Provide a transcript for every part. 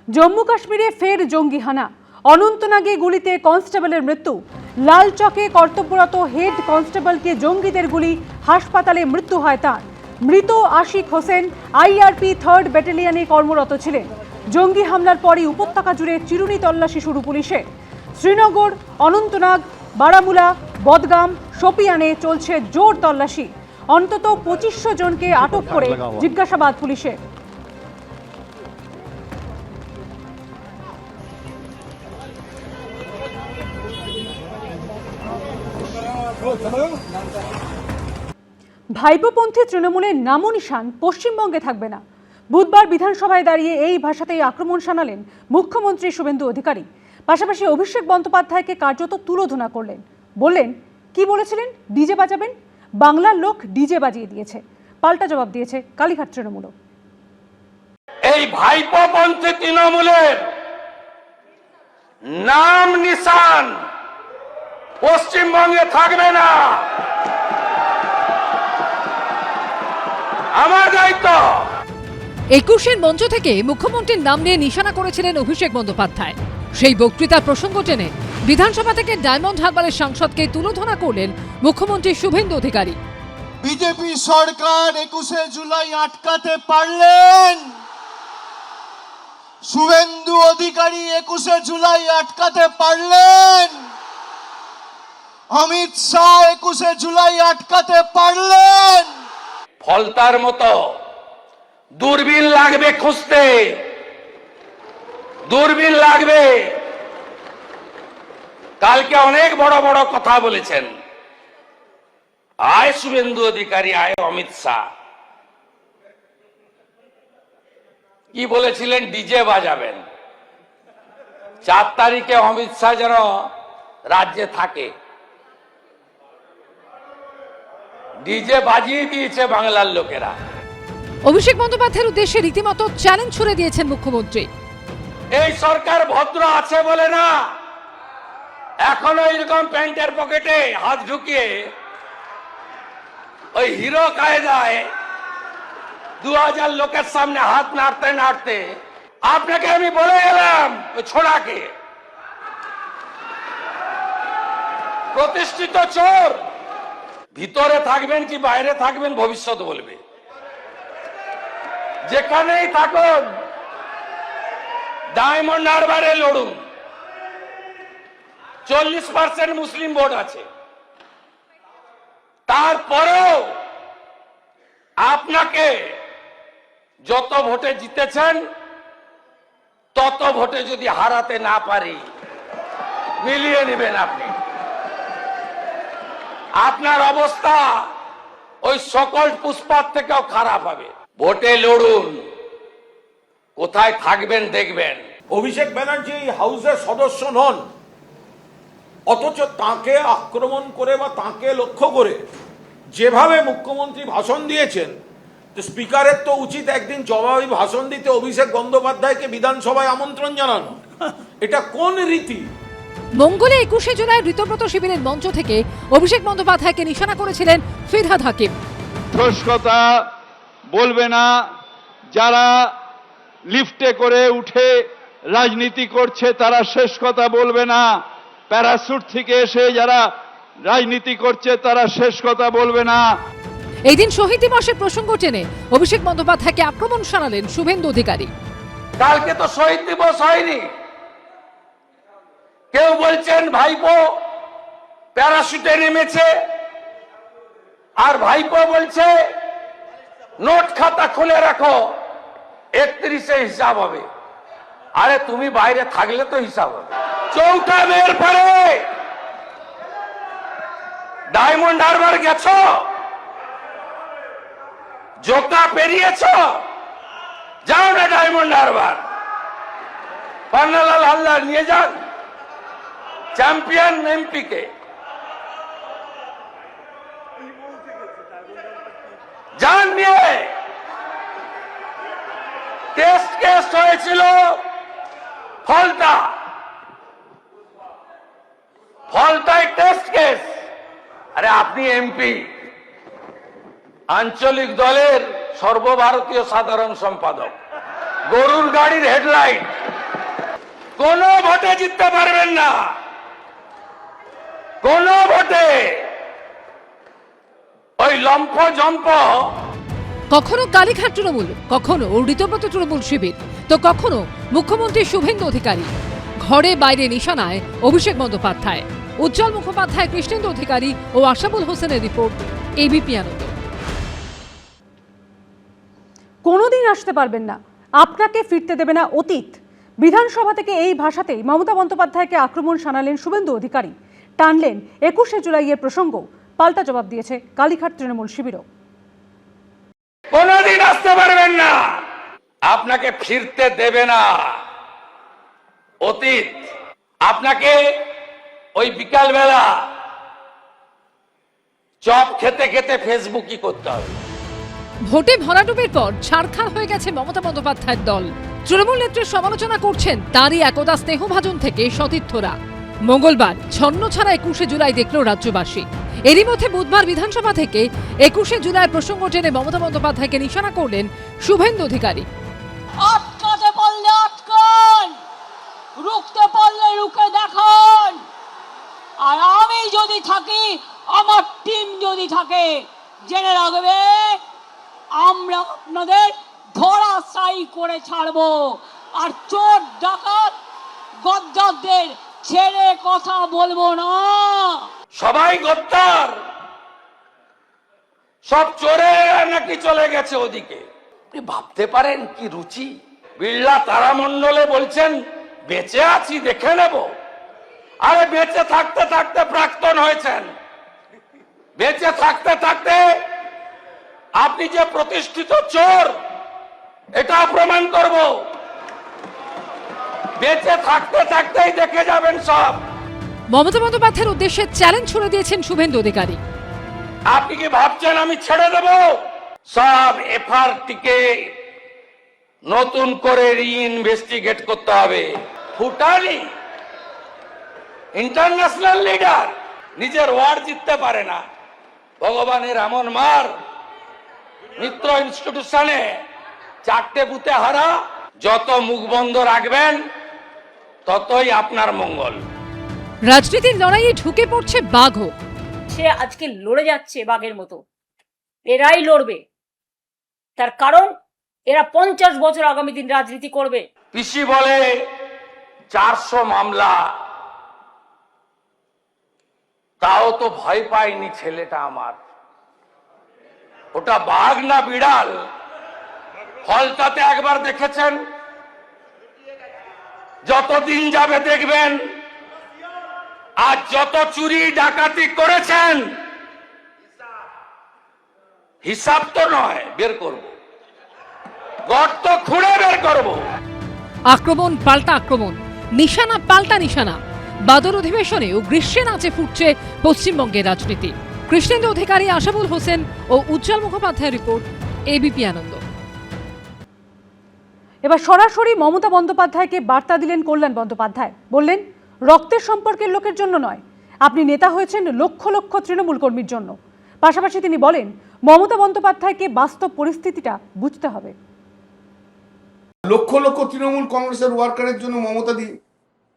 জম্মু কাশ্মীরে ফের জঙ্গি হানা, অনন্তনাগে গুলিতে কনস্টেবলের মৃত্যু। লালচকে কর্তব্যরত হেড কনস্টেবলকে জঙ্গিদের গুলি, হাসপাতালে মৃত্যু হয় তার। মৃত আশিক হোসেন আইআরপি 3rd ব্যাটালিয়নে কর্মরত ছিলেন। জঙ্গি হামলার পরই উপত্যকা জুড়ে চিরুনি তল্লাশি শুরু পুলিশের। শ্রীনগর, অনন্তনাগ, বারামুলা, বদগাম, শোপিয়ানে চলছে জোর তল্লাশি। অন্তত 2500 জনকে আটক করে জিজ্ঞাসাবাদ পুলিশের। ভাইপোপন্থী তৃণমূলের নামো নিশান পশ্চিমবঙ্গে থাকবে না। বুধবার বিধানসভায় দাঁড়িয়ে এই ভাষাতেই আক্রমণ শানালেন মুখ্যমন্ত্রী শুভেন্দু অধিকারী। পাশাপাশি অভিষেক বন্দ্যোপাধ্যায়কে কার্যত তুলোধনা করলেন। বললেন, কি বলেছিলেন? ডিজে বাজাবেন? বাংলার লোক ডিজে বাজিয়ে দিয়েছে। পাল্টা জবাব দিয়েছে কালীঘাট তৃণমূল। এই ভাইপোপন্থী তৃণমূলের নাম নিশান পশ্চিমবঙ্গে থাকবে না। আমার দায়িত্ব। 21-এর মঞ্চ থেকে মুখ্যমন্ত্রীর নাম নিয়ে নিশানা করেছিলেন অভিষেক বন্দ্যোপাধ্যায়। সেই বক্তৃতার প্রসঙ্গ টেনে বিধানসভা থেকে ডায়মন্ড হারবারের সাংসদকে তুলোধনা করলেন মুখ্যমন্ত্রী শুভেন্দু অধিকারী। বিজেপি সরকার 21শে জুলাই আটকাতে পারলেন, শুভেন্দু অধিকারী 21শে জুলাই আটকাতে পারলেন, অমিত শাহ 21শে জুলাই আটকাতে পারলেন। ফলতার মতো দূরবীন লাগবে খুঁজতে, দূরবীন লাগবে। কালকে অনেক বড় বড় কথা বলেছেন, আয় শুভেন্দু অধিকারী, আয় অমিত শাহ। কি বলেছিলেন? ডিজে বাজাবেন। 4 তারিখে অমিত শাহ যেন রাজ্যে থাকে। ডিজে বাজিয়ে দিয়েছে বাংলার লোকেরা। অভিষেক বন্দ্যোপাধ্যায়ের উদ্দেশ্যে রীতিমতো চ্যালেঞ্জ ছুড়ে দিয়েছেন মুখ্যমন্ত্রী। এই সরকার ভদ্র আছে বলে না এখনো এরকম প্যান্টের পকেটে হাত ঢুকিয়ে ওই হিরো কায়দায় 2000 লোকের সামনে হাত নাড়তে নাড়তে আপনাকে আমি বলে গেলাম, ওই ছোড়াকে প্রতিষ্ঠিত চোর। ভিতরে থাকবেন কি বাইরে থাকবেন ভবিষ্যৎ বলবে। যেখানেই থাকুন ডায়মন্ড হারবারে লড়ুন। 40% মুসলিম ভোট আছে, তারপরেও আপনাকে যত ভোটে জিতেছেন তত ভোটে যদি হারাতে না পারি মিলিয়ে নেবেন আপনি। আপনার অবস্থা ওই সকল পুষ্পার থেকেও খারাপ হবে। ভোটে লড়ুন, কোথায় থাকবেন দেখবেন। অভিষেক ব্যানার্জি হাউসের সদস্য নন, অথচ তাকে আক্রমণ করে বা তাকে লক্ষ্য করে যেভাবে মুখ্যমন্ত্রী ভাষণ দিয়েছেন, তো স্পিকারের তো উচিত একদিন জবাবি ভাষণ দিতে অভিষেক বন্দ্যোপাধ্যায়কে বিধানসভায় আমন্ত্রণ জানানো। এটা কোন রীতি? মঙ্গলে 21শে জুলাই ঋতব্রত শিবিরের মঞ্চ থেকে অভিষেক বন্দ্যোপাধ্যায়কে নিশানা করেছিলেন ফিরহাদ হাকিম। শেষ কথা বলবে না যারা লিফটে করে উঠে রাজনীতি করছে, তারা শেষ কথা বলবে না। প্যারাসুট থেকে এসে যারা রাজনীতি করছে তারা শেষ কথা বলবে না। এই দিন শহীদ দিবসের প্রসঙ্গ টেনে অভিষেক বন্দ্যোপাধ্যায়কে আক্রমণ শানালেন শুভেন্দু অধিকারী। কালকে তো শহীদ দিবস হয়নি। কেউ বলছেন ভাইপো প্যারাশুটে নেমেছে, আর ভাইপো বলছে নোট খাতা খুলে রাখো, 31-এ হিসাব হবে। আরে তুমি বাইরে থাকলে তো হিসাব হবে। 4টা মেয়ের পরে ডায়মন্ড হারবার গেছো, জোকা পেরিয়েছ, যাও না ডায়মন্ড হারবার। পান্নালাল হালদার নিয়ে যান চ্যাম্পিয়ন এমপি কে, যান নিয়ে। টেস্ট কেস হয়েছিল ফলতায় টেস্ট কেস। আরে আপনি এমপি, আঞ্চলিক দলের সর্বভারতীয় সাধারণ সম্পাদক, গরুর গাড়ির হেডলাইট কোনো ভোটে জিততে পারবেন না, কোন ভোটে। ওই লম্ফ জম্প কখনো কালীঘাট তৃণমূল, কখনো ঋতব্রত তৃণমূল শিবির, তো কখনো মুখ্যমন্ত্রী শুভেন্দু অধিকারী। ঘরে বাইরে নিশানায় অভিষেক বন্দ্যোপাধ্যায়, উজ্জ্বল মুখোপাধ্যায়, কৃষ্ণেন্দু অধিকারী ও আশাবুল হোসেনের রিপোর্ট, এবিপি আনন্দ। কোনোদিন আসতে পারবেন না, আপনাকে ফিরতে দেবে না অতীত। বিধানসভা থেকে এই ভাষাতেই মমতা বন্দ্যোপাধ্যায়কে আক্রমণ শানালেন শুভেন্দু অধিকারী। টানলেন 21শে জুলাইয়ের প্রসঙ্গ। পাল্টা জবাব দিয়েছে কালীঘাট তৃণমূল শিবিরও। কোনোদিন আসতে পারবেন না, আপনাকে ফিরতে দেবে না অতীত। আপনাকে ওই বিকালবেলা চপ খেতে খেতে ফেসবুকই করতে হবে। ভোটে ভরাডুবির পর ছাড়খাড় হয়ে গেছে মমতা বন্দ্যোপাধ্যায়ের দল। তৃণমূল নেত্রীর সমালোচনা করছেন তারই একদা স্নেহভাজন থেকে সতীর্থরা। মঙ্গলবার ছন্ন ছাড়া 21শে জুলাই দেখল রাজ্যবাসী। এরই মধ্যে বুধবার বিধানসভা থেকে 21শে জুলাই প্রসঙ্গ টেনে মমতা বন্দ্যোপাধ্যায়কে নিশানা করলেন শুভেন্দু অধিকারী। আটকাতে পারলে আটকান, রুখতে পারলে রুখে দেখান। আর আমি যদি থাকি, আমার টিম যদি থাকে, জেনে রাখবে আমরা আপনাদের ধরাশায়ী করে ছাড়বো। আর চোর ডাকাত গদ্দারদের ছেড়ে কথা বলবো না। সবাই গদ্দার, সব চোরেরা নাকি চলে গেছে ওদিকে। আপনি ভাবতে পারেন কি রুচি। বিড়লা তারামণ্ডলে বলছেন বেঁচে আছি, দেখে নেব। আরে বেঁচে থাকতে থাকতে প্রাক্তন হয়েছেন, বেঁচে থাকতে থাকতে আপনি যে প্রতিষ্ঠিত চোর এটা প্রমাণ করব। বেঁচে থাকতে থাকতেই দেখে যাবেন সব। মমতা বন্দ্যোপাধ্যায়ের উদ্দেশ্যে চ্যালেঞ্জ ছুড়ে দিয়েছেন শুভেন্দু অধিকারী। আপনি কি ভাবছেন আমি ছেড়ে দেব? সব এফআরটিকে নতুন করে রিইনভেস্টিগেট করতে হবে। ফুটানি ইন্টারন্যাশনাল লিডার, নিজের ওয়ার্ড জিততে পারে না। ভগবানের এমন মার, মিত্র ইনস্টিটিউশনে 4টে বুথে হারা। যত মুখ বন্ধ রাখবেন ততই আপনার মঙ্গল। রাজনীতির লড়াইয়ে ঢুকে পড়ছে বাঘও। সে আজকে লড়ে যাচ্ছে বাঘের মতো, এরাই লড়বে। তার কারণ এরা 50 বছর আগামী দিন রাজনীতি করবে। পিসি বলে 400 মামলা, তাও তো ভয় পায়নি ছেলেটা আমার। ওটা বাঘ না বিড়াল ফলটাতে একবার দেখেছেন? যতদিন যাবে দেখবেন। আজ যত চুরি ডাকাতি করেছেন হিসাব তো নয়, বের করব, গর্ত খুঁড়ে বের করব। আক্রমণ পাল্টা আক্রমণ, নিশানা পাল্টা নিশানা। বাদল অধিবেশনে ও গ্রীষ্মে নাচে ফুটছে পশ্চিমবঙ্গের রাজনীতি। কৃষ্ণেন্দু অধিকারী, আশাবুল হোসেন ও উজ্জ্বল মুখোপাধ্যায়ের রিপোর্ট, এবিপি আনন্দ। এবার সরাসরি মমতা বন্দ্যোপাধ্যায়কে বার্তা দিলেন কল্যাণ বন্দ্যোপাধ্যায়। বললেন, রক্তের সম্পর্কের লোকের জন্য নয়, আপনি নেতা হয়েছেন লক্ষ লক্ষ তৃণমূল কর্মীর জন্য। পাশাপাশি তিনি বলেন, মমতা বন্দ্যোপাধ্যায়কে বাস্তব পরিস্থিতিটা বুঝতে হবে। লক্ষ লক্ষ তৃণমূল কংগ্রেসের ওয়ার্কারের জন্য মমতা দি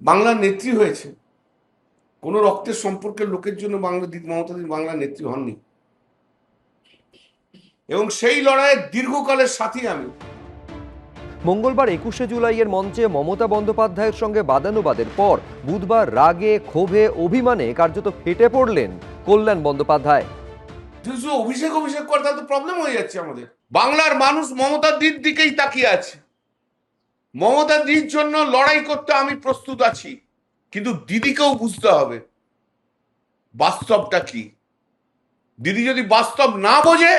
বাংলার নেত্রী হয়েছে। কোনো রক্তের সম্পর্কের লোকের জন্য মমতা দি বাংলার নেত্রী হননি। এবং সেই লড়াইয়ের দীর্ঘকালের সাথী আমি। মঙ্গলবার 21শে জুলাইয়ের মঞ্চে মমতা বন্দ্যোপাধ্যায়ের সঙ্গে বাদানুবাদের পর বুধবার রাগে, ক্ষোভে, অভিমানে কার্যত ফেটে পড়লেন কল্যাণ বন্দ্যোপাধ্যায়। অভিষেক করে তাহলে তো প্রবলেম হয়ে যাচ্ছে আমাদের। বাংলার মানুষ মমতা দির দিকেই তাকিয়ে আছে। মমতা দির জন্য লড়াই করতে আমি প্রস্তুত আছি, কিন্তু দিদিকেও বুঝতে হবে বাস্তবটা কি। দিদি যদি বাস্তব না বোঝে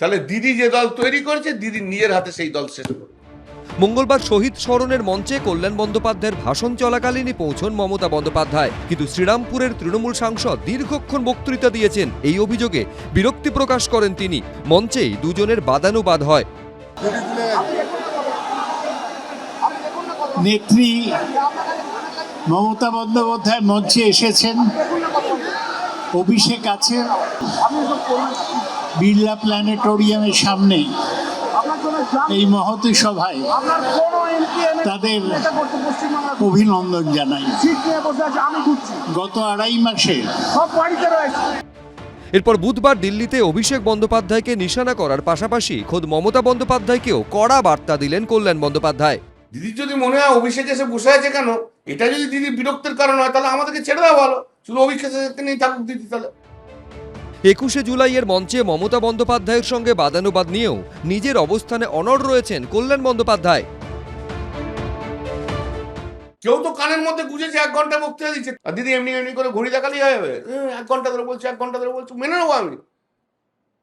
তাহলে দিদি যে দল তৈরি করেছে দিদি নিজের হাতে সেই দল শেষ করবে। মঙ্গলবার শহীদ স্মরণের মঞ্চে কল্যাণ বন্দ্যোপাধ্যায়ের ভাষণ চলাকালীনই পৌঁছন মমতা বন্দ্যোপাধ্যায়, কিন্তু শ্রীরামপুরের তৃণমূল সাংসদ দীর্ঘক্ষণ বক্তৃতা দিয়েছেন। এই অভিযোগে বিরক্তি প্রকাশ করেন তিনি। মঞ্চেই দুজনের বাদানুবাদ হয়। নেত্রী মমতা বন্দ্যোপাধ্যায় মঞ্চে এসেছেন, অভিষেক আছে বিড়লা প্ল্যানেটোরিয়ামের সামনে এই মহতী সভায়। তাদের অভিনন্দন জানাই। গত 2.5 মাসে এরপর বুধবার দিল্লিতে অভিষেক বন্দ্যোপাধ্যায়কে নিশানা করার পাশাপাশি খোদ মমতা বন্দ্যোপাধ্যায়কেও কড়া বার্তা দিলেন কল্যাণ বন্দ্যোপাধ্যায়। দিদির যদি মনে হয় অভিষেক এসে বসে আছে কেন, এটা যদি দিদির বিরক্তির কারণ হয়, তাহলে আমাদেরকে ছেড়ে দেওয়া ভালো, শুধু অভিষেক নিয়ে থাকুক দিদি। তাহলে 21শে জুলাইয়ের মঞ্চে মমতা বন্দ্যোপাধ্যায়ের সঙ্গে বাদানুবাদ নিয়েও নিজের অবস্থানে অনড় রয়েছেন কল্যাণ বন্দ্যোপাধ্যায়। কেউ তো কানের মধ্যে গুঁজেছে 1 ঘন্টা বক্তৃতা দিচ্ছে, আর দিদি এমনি এমনি করে ঘড়ি দেখালেই হবে। 1 ঘন্টা ধরে বলছে, 1 ঘন্টা ধরে বলছে, মেনে নেবো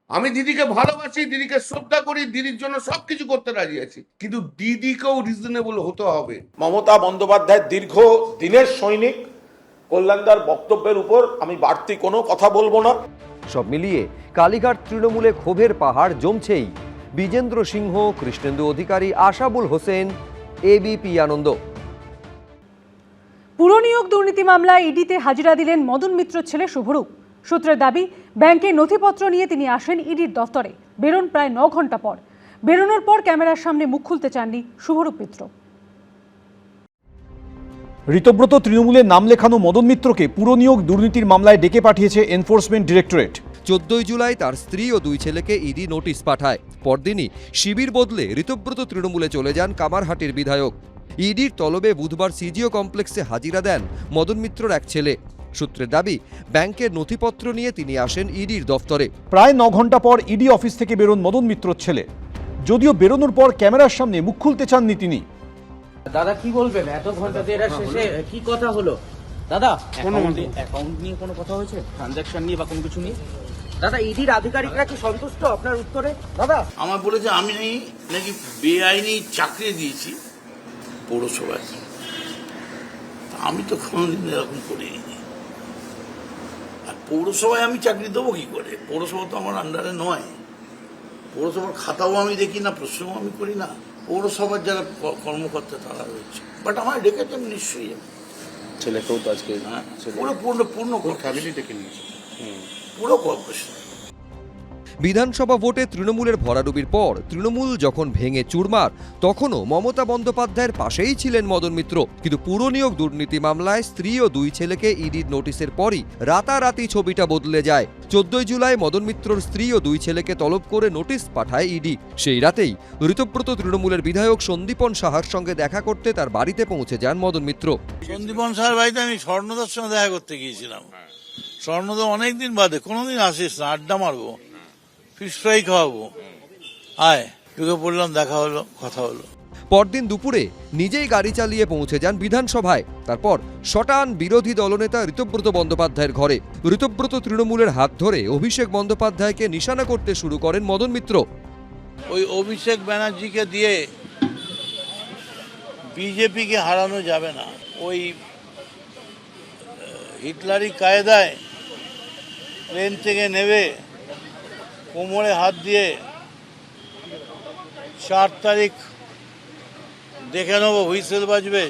আমি দিদিকে ভালোবাসি, দিদিকে শ্রদ্ধা করি, দিদির জন্য সবকিছু করতে রাজি আছি, কিন্তু দিদিকেও রিজনেবল হতে হবে। মমতা বন্দ্যোপাধ্যায় দীর্ঘ দিনের সৈনিক, কল্যাণদার বক্তব্যের উপর আমি বাড়তি কোনো কথা বলবো না। সব মিলিয়ে কালীঘাট তৃণমূলে ক্ষোভের পাহাড় জমছেই। বিজেন্দ্র সিংহ, কৃষ্ণেন্দু অধিকারী, আশাবুল হোসেন, এবিপি আনন্দ। পুরনিয়োগ দুর্নীতি মামলায় ইডিতে হাজিরা দিলেন মদন মিত্রর ছেলে শুভরূপ। সূত্রের দাবি, ব্যাংকের নথিপত্র নিয়ে তিনি আসেন ইডির দফতরে। বেরোন প্রায় 9 ঘন্টা পর। বেরোনোর পর ক্যামেরার সামনে মুখ খুলতে চাননি শুভরূপ মিত্র। ঋতব্রত তৃণমূলের নাম লেখানো মদন মিত্রকে পুরনিয়োগ দুর্নীতির মামলায় ডেকে পাঠিয়েছে এনফোর্সমেন্ট ডিরেক্টরেট। 14 জুলাই তার স্ত্রী ও 2 ছেলেকে ইডি নোটিশ পাঠায়। পরদিনই শিবির বদলে ঋতব্রত তৃণমূলে চলে যান কামারহাটির বিধায়ক। ইডির তলবে বুধবার সিজিও কমপ্লেক্সে হাজিরা দেন মদন মিত্রর এক ছেলে। সূত্রের দাবি, ব্যাংকের নথিপত্র নিয়ে তিনি আসেন ইডির দফতরে। প্রায় 9 ঘন্টা পর ইডি অফিস থেকে বেরোন মদন মিত্রর ছেলে। যদিও বেরোনোর পর ক্যামেরার সামনে মুখ খুলতে চাননি তিনি। দাদা কি বলবেন, এত ঘন্টা এরা শেষে কি কথা হলো? দাদা অ্যাকাউন্ট নিয়ে কোনো কথা হয়েছে, ট্রানজাকশন নিয়ে বা কোনো কিছু নিয়ে? দাদা ইডির আধিকারিকরা কি সন্তুষ্ট আপনার উত্তরে? দাদা আমার বলেছে আমি নাকি বেআইনি চাকরি দিয়েছি পৌরসভায়। আমি তো কোনোদিন এরকম করিনি। আর পৌরসভায় আমি চাকরি দেবো কি করে? পৌরসভা তো আমার আন্ডারে নয়। পৌরসভার খাতাও আমি দেখি না, প্রশ্নও আমি করি না। পৌরসভার যারা কর্মকর্তা তারা রয়েছে, বাট আমার ডেকেছেন নিশ্চয়ই। ছেলেকেও তো আজকে পূর্ণ ফ্যামিলি ডেকে নিয়েছে, পুরো কর্পোরেশন। বিধানসভা ভোটে তৃণমূলের ভরাডুবির পর তৃণমূল যখন ভেঙে চুরমার, তখনও মমতা বন্দ্যোপাধ্যায়ের পাশেই ছিলেন মদন মিত্র। কিন্তু পুরনিয়োগ দুর্নীতি মামলায় স্ত্রী ও 2 ছেলেকে ইডির নোটিশের পরই রাতারাতি ছবিটা বদলে যায়। 14 জুলাই মদন মিত্রর স্ত্রী ও 2 ছেলেকে তলব করে নোটিশ পাঠায় ইডি। সেই রাতেই ঋতব্রত তৃণমূলের বিধায়ক সন্দীপন সাহার সঙ্গে দেখা করতে তার বাড়িতে পৌঁছে যান মদন মিত্র। সন্দীপন সাহার বাড়িতে আমি স্বর্ণদার সঙ্গে দেখা করতে গিয়েছিলাম। স্বর্ণদা অনেকদিন বাদে, কোনোদিন আসিস না, আড্ডা মারবো, ফিশ ফ্রাই খাওয়াবো, আয়। ঢুকে পড়লাম, দেখা হলো, কথা হলো। পরদিন দুপুরে নিজেই গাড়ি চালিয়ে পৌঁছে যান বিধানসভায়। তারপর শটান বিরোধী দলনেতা ঋতব্রত বন্দ্যোপাধ্যায়ের ঘরে। ঋতব্রত তৃণমূলের হাত ধরে অভিষেক বন্দ্যোপাধ্যায়কে নিশানা করতে শুরু করেন মদন মিত্র। ওই অভিষেক ব্যানার্জিকে দিয়ে বিজেপিকে হারানো যাবে না। ওই হিটলারি কায়দায় প্লেন থেকে নেবে, কোমরে হাত দিয়ে 4 তারিখ দেখে নেব, হুইসেল বাজবে,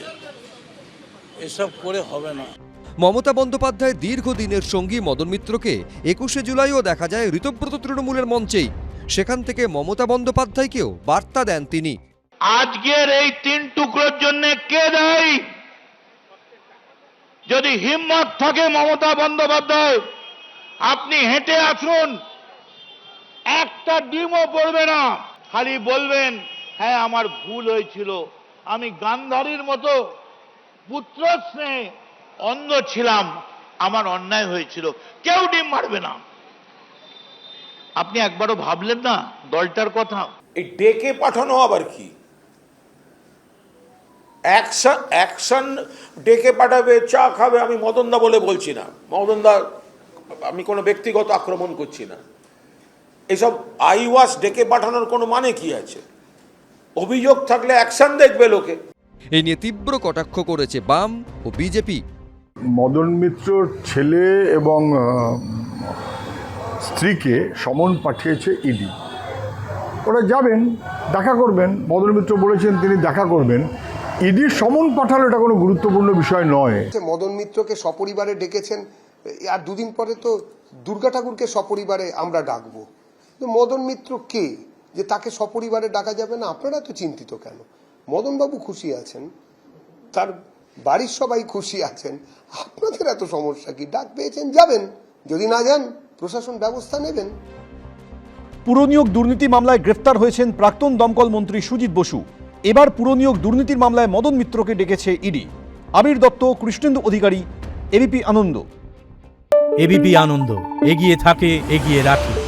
এসব করে হবে না। মমতা বন্দ্যোপাধ্যায় দীর্ঘদিনের সঙ্গী মদন মিত্রকে 21শে জুলাইও দেখা যায় ঋতব্রত তৃণমূলের মঞ্চেই। সেখান থেকে মমতা বন্দ্যোপাধ্যায়কেও বার্তা দেন তিনি। আজকের এই 3 টুকরোর জন্য কে দায়ী? যদি হিম্মত থাকে মমতা বন্দ্যোপাধ্যায়, আপনি হেঁটে আসুন, একটা ডিমও পড়বে না, খালি বলবেন হ্যাঁ আমার ভুল হয়েছিল, আমি গান্ধারীর মতো পুত্র স্নেহে অন্ধ ছিলাম, আমার অন্যায় হয়েছিল, কেউ ডিম মারবে না। আপনি একবারও ভাবলেন না দলটার কথা? এই ডেকে পাঠানো আবার কি? অ্যাকশন ডেকে পাঠাবে, চা খাবে। আমি মদনদা বলে বলছি না, মদনদা আমি কোনো ব্যক্তিগত আক্রমণ করছি না। এসব আইওয়াস ডেকে পাঠানোর কোনো মানে কি আছে? অভিযোগ থাকলে অ্যাকশন দেখবে লোকে। এই নিয়ে তীব্র কটাক্ষ করেছে বাম ও বিজেপি। মদন মিত্রর ছেলে এবং স্ত্রীকে সমন পাঠিয়েছে ইডি। ওরা যাবেন, দেখা করবেন। মদন মিত্র বলেছেন তিনি দেখা করবেন। ইডির সমন পাঠালো, এটা কোনো গুরুত্বপূর্ণ বিষয় নয়। মদন মিত্রকে সপরিবারে ডেকেছেন, আর 2 দিন পরে তো দুর্গা ঠাকুরকে সপরিবারে আমরা ডাকবো। মদন মিত্র কে যে তাকে সপরিবারে ডাকা যাবে না? আপনারা তো চিন্তিত কেন? মদনবাবু খুশি আছেন, তার বাড়ির সবাই খুশি আছেন, আপনাদের এত সমস্যা কি? ডাক পেয়েছেন, যাবেন, যদি না যান প্রশাসন ব্যবস্থা নেবেন। পুরনিয়োগ দুর্নীতি মামলায় গ্রেফতার হয়েছেন প্রাক্তন দমকল মন্ত্রী সুজিত বসু। এবার পুরনিয়োগ দুর্নীতির মামলায় মদন মিত্রকে ডেকেছে ইডি। আবির দত্ত, কৃষ্ণেন্দু অধিকারী, এবিপি আনন্দ। এবিপি আনন্দ, এগিয়ে থাকে, এগিয়ে রাখে।